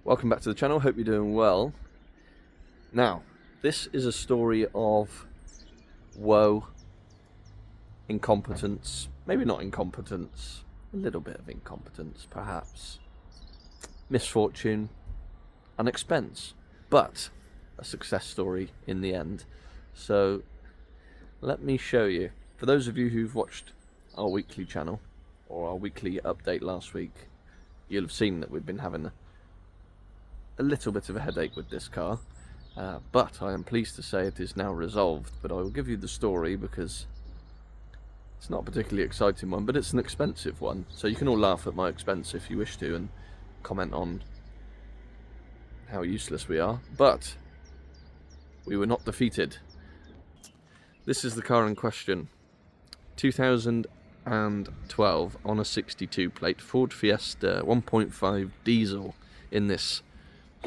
Welcome back to the channel, hope you're doing well. Now, this is a story of woe, incompetence, maybe not incompetence, a little bit of incompetence perhaps, misfortune and expense, but a success story in the end. So let me show you. For those of you who've watched our weekly channel or our weekly update last week, you'll have seen that we've been having a little bit of a headache with this car, but I am pleased to say it is now resolved. But I will give you the story because it's not a particularly exciting one, but it's an expensive one, so you can all laugh at my expense if you wish to and comment on how useless we are, but we were not defeated. This is the car in question, 2012 on a 62 plate Ford Fiesta 1.5 diesel in this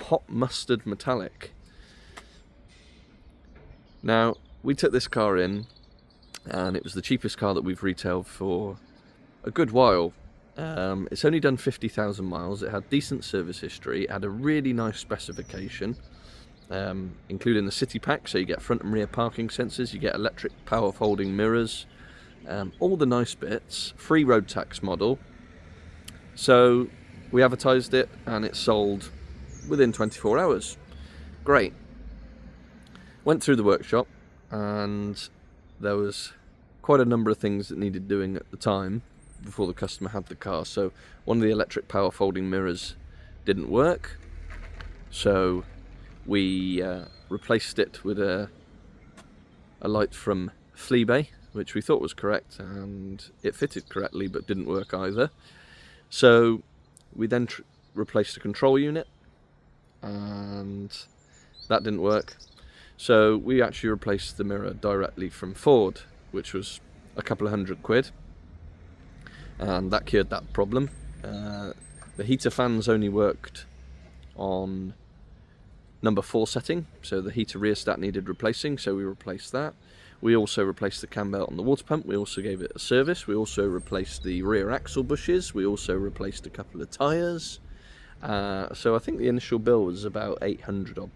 hot mustard metallic. Now, we took this car in and it was the cheapest car that we've retailed for a good while. It's only done 50,000 miles, it had decent service history, it had a really nice specification, including the city pack, so you get front and rear parking sensors, you get electric power folding mirrors, all the nice bits, free road tax model. So we advertised it and it sold within 24 hours. Great. Went through the workshop and there was quite a number of things that needed doing at the time before the customer had the car. So one of the electric power folding mirrors didn't work, so we replaced it with a light from Fleabay, which we thought was correct, and it fitted correctly but didn't work either. So we then replaced the control unit and that didn't work, so we actually replaced the mirror directly from Ford, which was a couple of £100, and that cured that problem. The heater fans only worked on number 4 setting, so the heater rheostat needed replacing, so we replaced that. We also replaced the cam belt on the water pump, we also gave it a service, we also replaced the rear axle bushes, we also replaced a couple of tyres. So I think the initial bill was about £800 odd.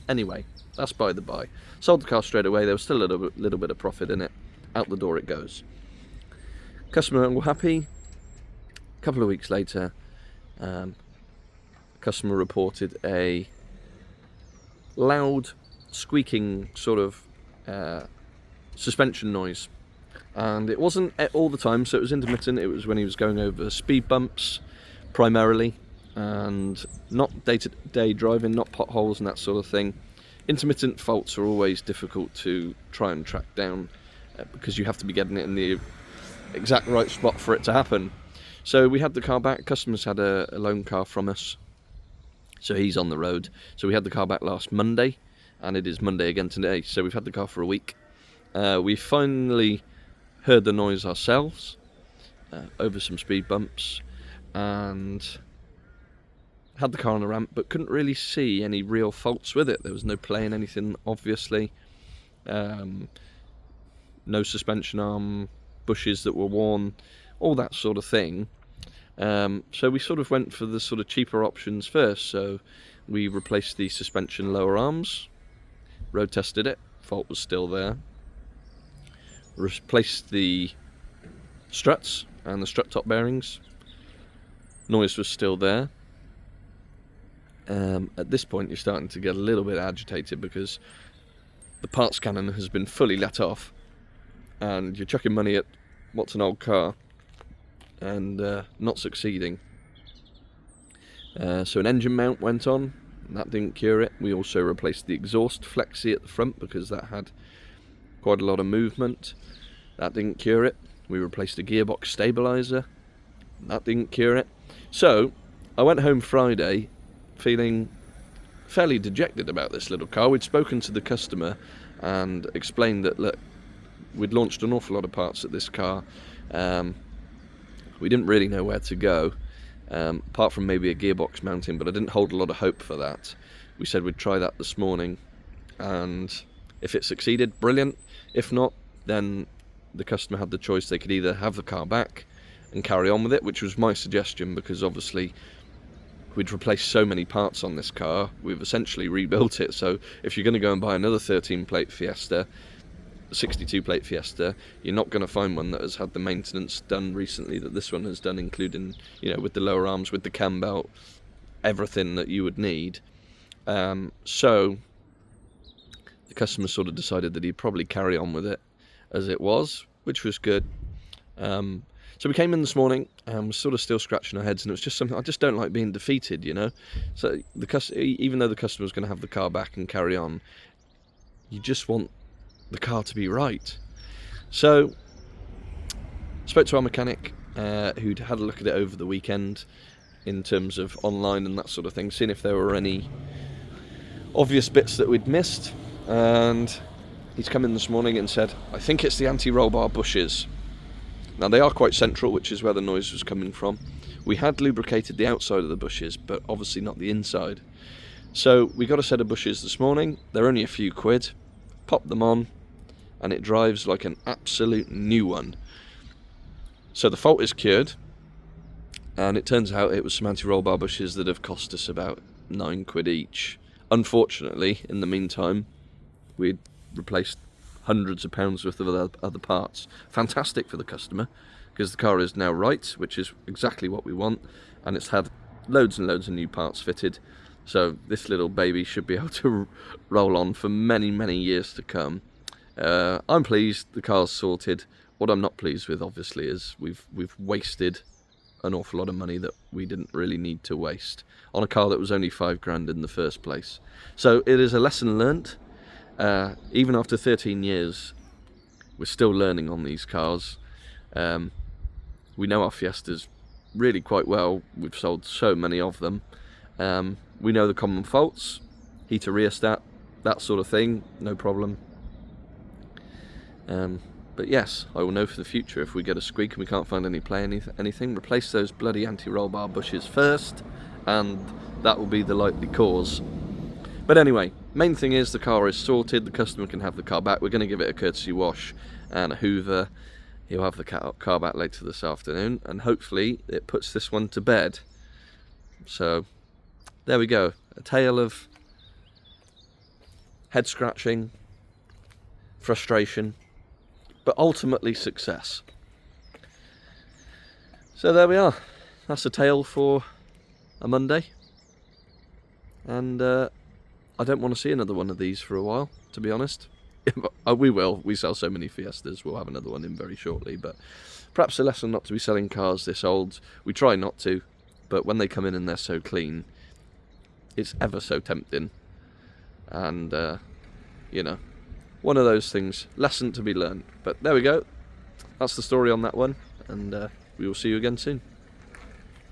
Anyway, that's by the by. Sold the car straight away, there was still a little bit of profit in it. Out the door it goes. Customer all happy. A couple of weeks later, customer reported a loud squeaking sort of suspension noise, and it wasn't all the time, so it was intermittent. It was when he was going over speed bumps primarily, and not day-to-day driving, not potholes and that sort of thing. Intermittent faults are always difficult to try and track down because you have to be getting it in the exact right spot for it to happen. So we had the car back. Customers had a loan car from us, so he's on the road. So we had the car back last Monday, and it is Monday again today, so we've had the car for a week. We finally heard the noise ourselves over some speed bumps and had the car on the ramp, but couldn't really see any real faults with it. There was no play in anything, obviously. No suspension arm, bushes that were worn, all that sort of thing. So we sort of went for the sort of cheaper options first. So we replaced the suspension lower arms, road tested it, fault was still there. Replaced the struts and the strut top bearings, noise was still there. At this point you're starting to get a little bit agitated because the parts cannon has been fully let off and you're chucking money at what's an old car and not succeeding. So an engine mount went on and that didn't cure it. We also replaced the exhaust flexi at the front because that had quite a lot of movement. That didn't cure it. We replaced a gearbox stabilizer. That didn't cure it. So I went home Friday feeling fairly dejected about this little car. We'd spoken to the customer and explained that, look, we'd launched an awful lot of parts at this car. We didn't really know where to go, apart from maybe a gearbox mounting, but I didn't hold a lot of hope for that. We said we'd try that this morning, and if it succeeded, brilliant. If not, then the customer had the choice. They could either have the car back and carry on with it, which was my suggestion, because obviously we'd replaced so many parts on this car, we've essentially rebuilt it. So if you're going to go and buy another 13-plate Fiesta, 62-plate Fiesta, you're not going to find one that has had the maintenance done recently that this one has done, including, with the lower arms, with the cam belt, everything that you would need. So the customer sort of decided that he'd probably carry on with it as it was, which was good. So we came in this morning and we're sort of still scratching our heads, and it was just something, I just don't like being defeated, So even though the customer was going to have the car back and carry on, you just want the car to be right. So spoke to our mechanic, who'd had a look at it over the weekend in terms of online and that sort of thing, seeing if there were any obvious bits that we'd missed, and he's come in this morning and said, I think it's the anti-roll bar bushes. Now they are quite central, which is where the noise was coming from. We had lubricated the outside of the bushes, but obviously not the inside. So we got a set of bushes this morning. They're only a few quid. Pop them on and it drives like an absolute new one. So the fault is cured, and it turns out it was some anti-roll bar bushes that have cost us about 9 quid each. Unfortunately, in the meantime, we'd replaced hundreds of pounds worth of other parts. Fantastic for the customer, because the car is now right, which is exactly what we want, and it's had loads and loads of new parts fitted. So this little baby should be able to roll on for many, many years to come. I'm pleased the car's sorted. What I'm not pleased with, obviously, is we've wasted an awful lot of money that we didn't really need to waste on a car that was only £5,000 in the first place. So it is a lesson learnt. Even after 13 years, we're still learning on these cars. We know our Fiestas really quite well. We've sold so many of them. We know the common faults, heater rheostat, that sort of thing, no problem. But yes, I will know for the future if we get a squeak and we can't find anything, replace those bloody anti-roll bar bushes first, and that will be the likely cause. But anyway, main thing is the car is sorted, the customer can have the car back. We're going to give it a courtesy wash and a hoover. He'll have the car back later this afternoon, and hopefully it puts this one to bed. So there we go, a tale of head scratching, frustration, but ultimately success. So there we are, that's a tale for a Monday, and I don't want to see another one of these for a while, to be honest. We sell so many Fiestas, we'll have another one in very shortly, but perhaps a lesson not to be selling cars this old. We try not to, but when they come in and they're so clean, it's ever so tempting. And one of those things, lesson to be learned. But there we go, that's the story on that one, and we will see you again soon.